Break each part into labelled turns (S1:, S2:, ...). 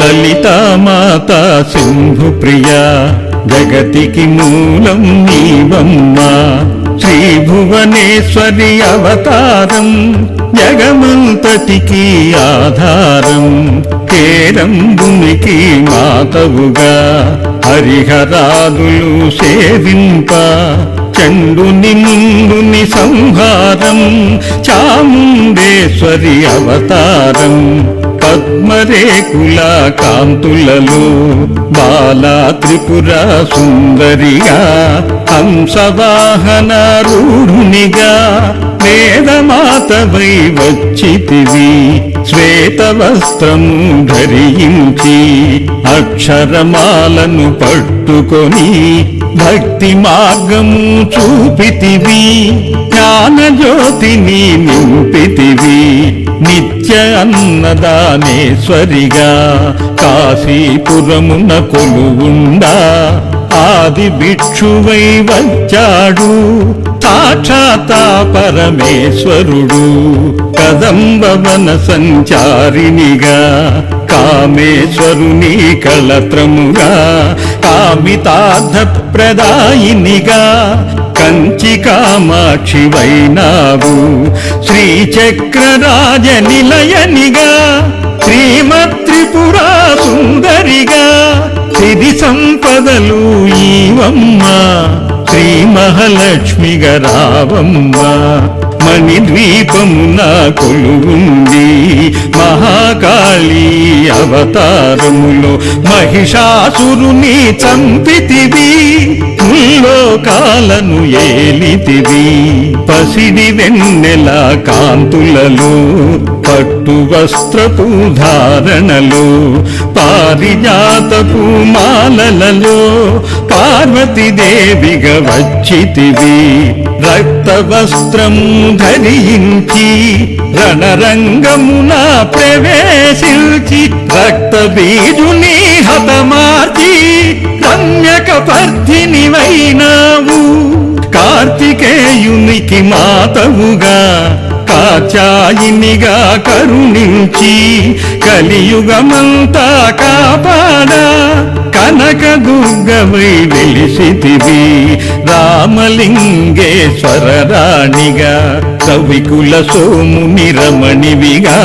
S1: లలితామాత సింధు ప్రియా జగతికి మూలం నీవమ్మా శ్రీభువనేశ్వరి అవతారం జగమంతటికి ఆధారం కేరంబునికి మాతవుగా హరిహరాదులు సేవింప చండుని ముందుని సంహారం చాముండేశ్వరి అవతారం పద్మరేకుల కాంతులలో బాలా త్రిపుర సుందరిగా హంసవాహన రూఢునిగా వేదమాతవై వచ్చితివి శ్వేత వస్త్రము ధరించి అక్షరమాలను పట్టుకొని భక్తి మార్గము చూపితివి జ్ఞానజ్యోతిని నింపితివి నిత్య అన్నదానేశ్వరిగా కాశీపురమున కొలువుండా ఆది భిక్షువై వచ్చాడు సాక్షాత్ పరమేశ్వరుడు కదంబవన సంచారినిగా కామేశ్వరుని కళత్రముగా కామితార్థ ప్రదాయినిగా కంచి కామాక్షివైనావు శ్రీచక్రరాజ నిలయనిగా శ్రీమత్రిపురా సుందరిగా సిరి సంపదలు ఈవమ్మా శ్రీ మహాలక్ష్మిగా రావమ్మా మణిద్వీపమున కొలువుంది మహాకాళీ అవతారములో మహిషాసురుని చంపితివి ముల్లోకాలను ఏలితివి పసిడి వెన్నెల కాంతులలో పట్టు వస్త్రపు ధారణలో పారిజాతపు మాలలలో పార్వతీదేవిగా వచ్చితివి రక్త వస్త్రము ధరించి రణరంగమున ప్రవేశించి రక్త బీజుని హతమార్చి రమ్యక పర్ధినివైనావు కార్తికేయునికి మాతవుగా కాచాయినిగా కరుణించి కలియుగమంతా కాపాడా కనక దుర్గవై వెలిసితివి రామలింగేశ్వర రాణిగా కవికుల సోముని రమణివిగా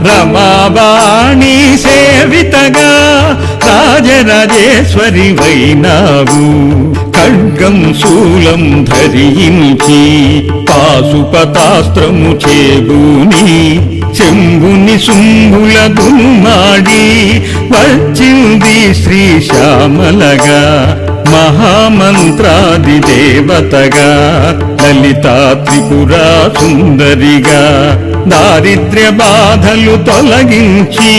S1: రమాబాణి సేవితగా రాజరాజేశ్వరి వైనావు ఖడ్గం శూలం ధరించి పాశుపతాస్త్రము చేబూని చెంబుని శుంభుల దునుమాడి వచ్చింది శ్రీశ్యామలగా మహామంత్రాది దేవతగా లలితా త్రిపురా సుందరిగా దారిద్ర్య బాధలు తొలగించి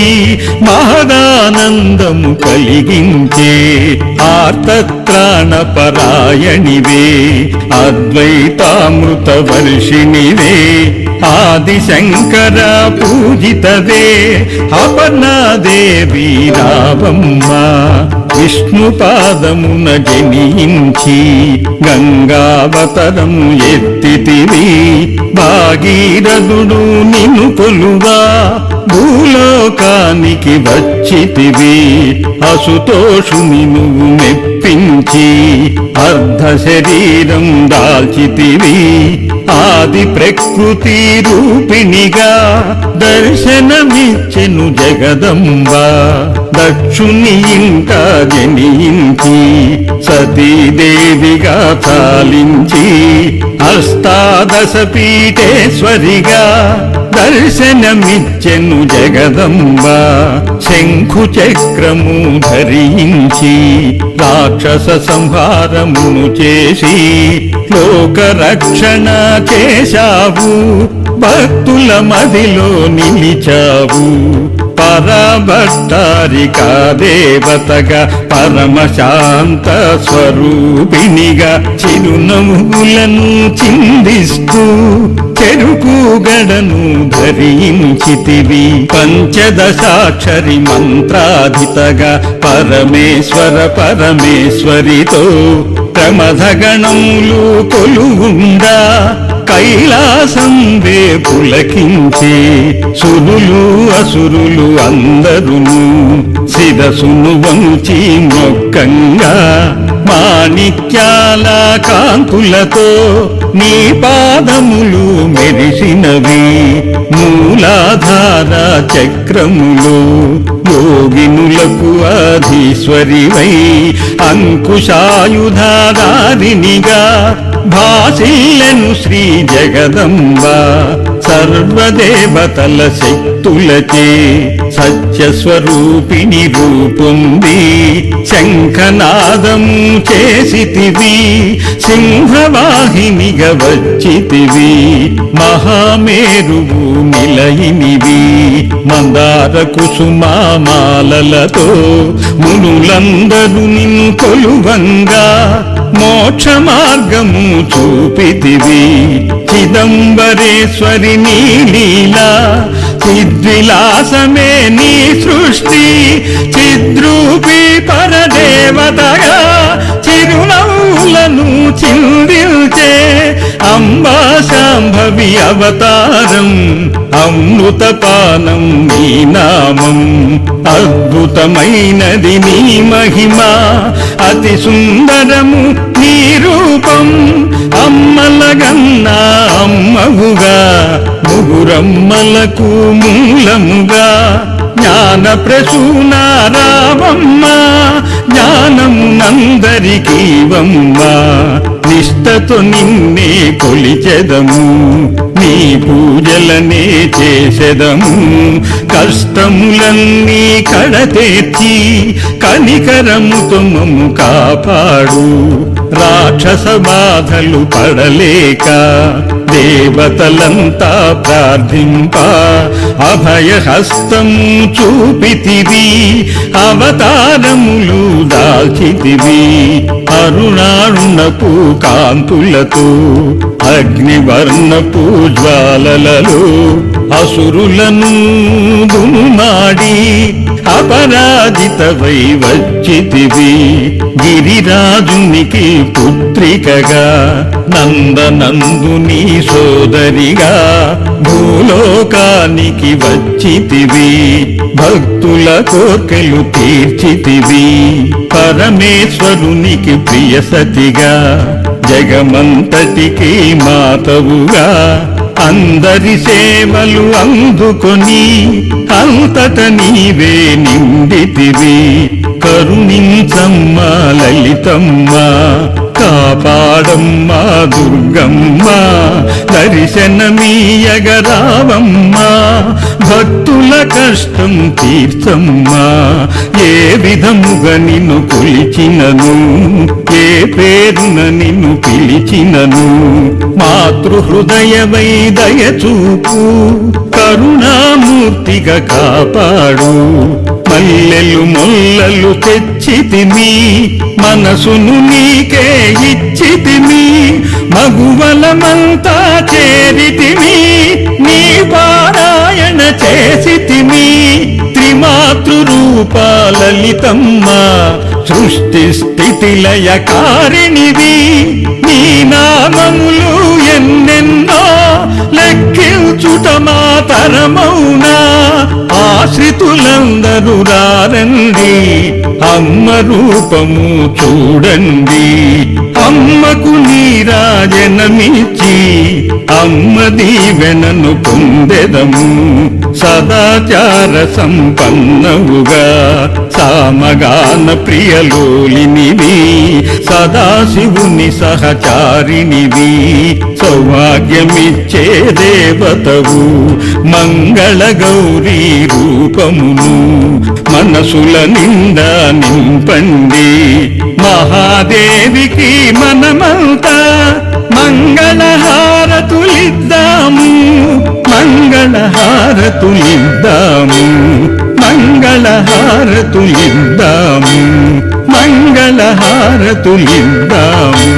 S1: మహదానందము కలిగించే ఆర్తత్రాణ పరాయణివే అద్వైతామృత వర్షిణివే ఆదిశంకర పూజితవే అపర్ణాదేవి రావమ్మ విష్ణుపాదమున జనించి గంగావతరం ఎత్తితివి భాగీరథుడు నిన్ను కొలువా భూలోకానికి వచ్చితివి అసుతోషుని నువ్వు మెప్పించి అర్ధ శరీరం దాల్చితివి ఆది ప్రకృతి రూపిణిగా దర్శనమిచ్చెను జగదంబ దక్షుని ఇంట జనించి సతీదేవిగా చాలించి అష్టాదశ పీఠేశ్వరిగా దర్శనమిచ్చెను జగదంబ శంఖు చక్రము ధరించి రాక్షస సంహారమును చేసి లోక రక్షణ చేశావు భక్తుల మదిలో నిలిచావు పరభట్టారికా దేవతగా పరమశాంత స్వరూపినిగా చిరునవ్వులను చిందిస్తూ చెరుకు గడను ధరించితివి పంచదశాక్షరి మంత్రాధితగా పరమేశ్వర పరమేశ్వరితో ప్రమథగణములు కొలువుండా కైలాసంబే పులకించి సురులు అసురులు అందరును శిరసును వంచి మొక్కంగా మాణిక్యాల కాంతులతో నీ పాదములు మెరిసినవి మూలాధార చక్రములు యోగినులకు అధీశ్వరివై అంకుశాయుధారినిగా భాసిల్లెను శ్రీ జగదంబ సర్వదేవతల శక్తులచే సత్యస్వరూపిణి రూపొంది శంఖనాదము చేసితివి సింహవాహినిగా వచ్చితివి మహామేరువు నిలయినివి మందార కుసుమామాలలతో మునులందరూ నిన్ను కొలువంగా మోక్ష మార్గము చూపితివి చిదంబరేశ్వరి నీ లీలా చిద్విలాసమే నీ సృష్టి చిద్రూపి పరదేవతగా చిరునవ్వులను చిందిల్చే అంబా శాంభవి అవతారం అమృతపానం నీ నామం అద్భుతమైనది నీ మహిమ అతి సుందరము నీ రూపం అమ్మలగన్నా అమ్మవుగా ముగురమ్మలకు మూలముగా జ్ఞాన ప్రసూనారావమ్మ జ్ఞానమునందరికీవమ్మ నిష్టతో నిన్నే కొలిచెదము నీ పూజలనే చేసెదము కష్టములన్నీ కడతేర్చి కనికరముతో మమ్ము కాపాడు రాక్షస బాధలు పడలేక దేవతలంతా ప్రార్థింప అభయహస్తము చూపితివి అవతారములు దాల్చితివి అరుణారుణపు కాంతులతో అగ్నివర్ణపు జ్వాలలలో అసురులను దునుమాడి అపరాజితవై వచ్చితివి గిరిరాజునికి పుత్రికగా నందనందుని సోదరిగా భూలోకానికి వచ్చితివి భక్తుల కోర్కెలు తీర్చితివి పరమేశ్వరునికి ప్రియ సతిగా జగమంతటికి మాతవుగా అందరి సేవలు అందుకొని అంతట నీవే నిండితివి కరుణించమ్మ లలితమ్మ కాపాడమ్మ దుర్గమ్మ దర్శనమీయగరావమ్మ భక్తుల కష్టం తీర్చమ్మ ఏ విధముగా నిన్ను కొలిచినను ఏ పేరున నిన్ను పిలిచినను మాతృహృదయవై దయచూపు కరుణామూర్తిగా కాపాడు మల్లెలు మొల్లలు తెచ్చితిమి మనసును నీకే ఇచ్చితిమి మగువలమంతా చేరితిమి నీ పారాయణ చేసితిమి త్రిమాతృరూప లలితమ్మ సృష్టి స్థితి లయ కారిణివి నీ నామములు ఎన్నెన్నో లెక్కించుట మాతరమౌనా ఆశ్రితులందరూ రారండి అమ్మ రూపము చూడండి అమ్మకు నీరాజనమిచ్చి అమ్మ దీవెనను పొందెదము సదాచార సంపన్నవుగా సామగాన ప్రియలోలినివి సదాశివుని సహచారినివి సౌభాగ్యమిచ్చే దేవతవు మంగళ గౌరీ రూపమును మనసుల నిండా నింపండి మహాదేవికి మనమంతా మంగళహారతులిద్దాము మంగళహారతులిద్దాము మంగళహారతులిద్దాము మంగళహారతులిద్దాము